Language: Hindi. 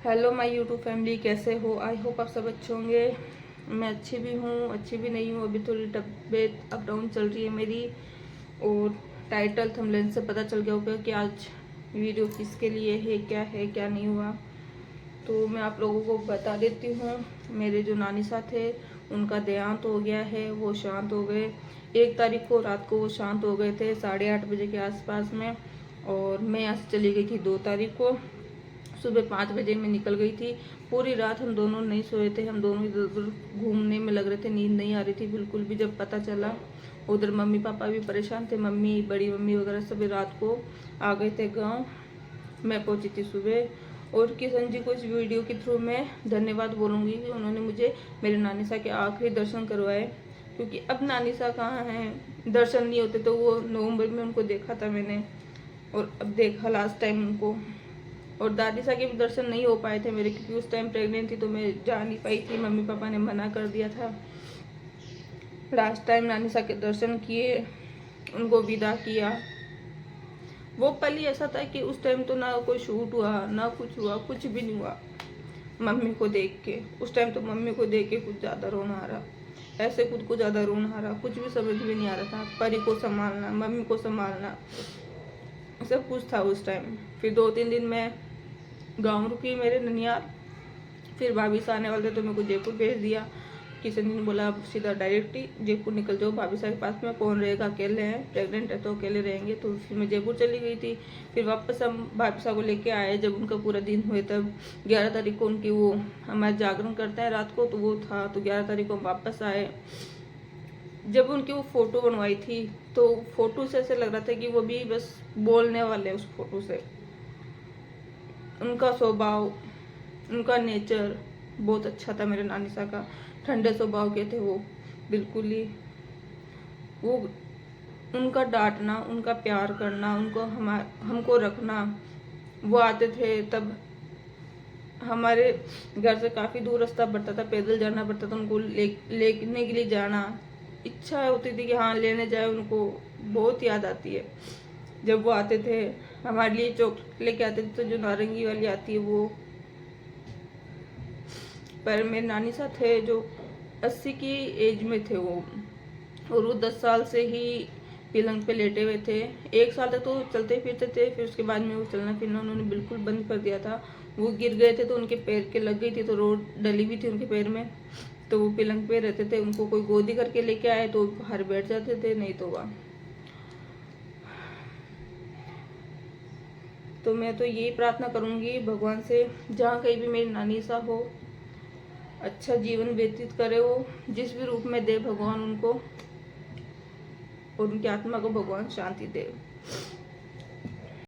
हेलो माय यूट्यूब फैमिली, कैसे हो? आई होप आप सब अच्छे होंगे। मैं अच्छी भी हूँ, अच्छी भी नहीं हूँ। अभी थोड़ी तबीयत अप डाउन चल रही है मेरी। और टाइटल थंबनेल से पता चल गया होगा कि आज वीडियो किसके लिए है, क्या नहीं हुआ। तो मैं आप लोगों को बता देती हूँ। मेरे जो नानी साथ थे उनका देहांत हो गया है, वो शांत हो गए। 1 तारीख को रात को वो शांत हो गए थे 8:30 बजे के आसपास में। और मैं यहाँ से चली गई थी 2 तारीख को सुबह 5 बजे मैं निकल गई थी। पूरी रात हम दोनों नहीं सोए थे, हम दोनों इधर उधर घूमने में लग रहे थे, नींद नहीं आ रही थी बिल्कुल भी। जब पता चला उधर मम्मी पापा भी परेशान थे, मम्मी बड़ी मम्मी वगैरह सभी रात को आ गए थे गांव। मैं पहुंची थी सुबह। और किशन जी को इस वीडियो के थ्रू मैं धन्यवाद बोलूँगी कि उन्होंने मुझे मेरे नानी सा के आखिरी दर्शन करवाए। क्योंकि अब नानी सा कहाँ हैं, दर्शन नहीं होते। तो वो नवंबर में उनको देखा था मैंने, और अब देखा लास्ट टाइम उनको। और दादी सा के भी दर्शन नहीं हो पाए थे मेरे, क्योंकि उस टाइम प्रेग्नेंट थी तो मैं जा नहीं पाई थी, मम्मी पापा ने मना कर दिया था। लास्ट टाइम नानी सा के दर्शन किए, उनको विदा किया। वो पल ही ऐसा था कि उस टाइम तो ना कोई शूट हुआ ना कुछ हुआ, कुछ भी नहीं हुआ। मम्मी को देख के उस टाइम तो मम्मी को देख के कुछ ज़्यादा रोना आ रहा, ऐसे खुद को ज़्यादा रोना आ रहा, कुछ भी समझ में नहीं आ रहा था। परी को संभालना, मम्मी को संभालना, सब कुछ था उस टाइम। फिर 2-3 दिन मैं गाँव रुकी मेरे ननियाल। फिर भाभी से आने वाले थे तो मेरे को जयपुर भेज दिया। किसी ने बोला आप सीधा डायरेक्ट ही जयपुर निकल जाओ, भाभी साहब के पास में कौन रहेगा, अकेले हैं, प्रेग्नेंट है तो अकेले रहेंगे। तो फिर मैं जयपुर चली गई थी। फिर वापस हम भाभी साहब को लेके आए जब उनका पूरा दिन हुए, तब 11 तारीख को उनकी वो हमारे जागरण करते हैं रात को, तो वो था। तो 11 तारीख को हम वापस आए। जब उनकी वो फोटो बनवाई थी तो फोटो से ऐसे लग रहा था कि वो भी बस बोलने वाले उस फोटो से। उनका स्वभाव, उनका नेचर बहुत अच्छा था मेरे नानी सा का। ठंडे स्वभाव के थे वो बिल्कुल ही। वो उनका डांटना, उनका प्यार करना, उनको हमको रखना। वो आते थे तब हमारे घर से काफ़ी दूर रास्ता पड़ता था, पैदल जाना पड़ता था उनको लेने के लिए जाना। इच्छा होती थी कि हाँ लेने जाए उनको। बहुत याद आती है जब वो आते थे हमारे लिए चॉकलेट लेके आते थे, तो जो नारंगी वाली आती है वो। पर मेरे नानी साहब थे जो 80 की एज में थे वो, और वो 10 साल से ही पलंग पे लेटे हुए थे। 1 साल तक तो चलते फिरते थे, फिर उसके बाद में वो चलना फिरना उन्होंने बिल्कुल बंद कर दिया था। वो गिर गए थे तो उनके पैर के लग गई थी, तो रोड डली हुई थी उनके पैर में। तो वो पलंग पे रहते थे, उनको कोई गोदी करके लेके आए तो बाहर बैठ जाते थे, नहीं तो वह। तो मैं तो यही प्रार्थना करूँगी भगवान से, जहाँ कहीं भी मेरी नानी सा हो, अच्छा जीवन व्यतीत करे वो, जिस भी रूप में दे भगवान उनको, और उनकी आत्मा को भगवान शांति दे।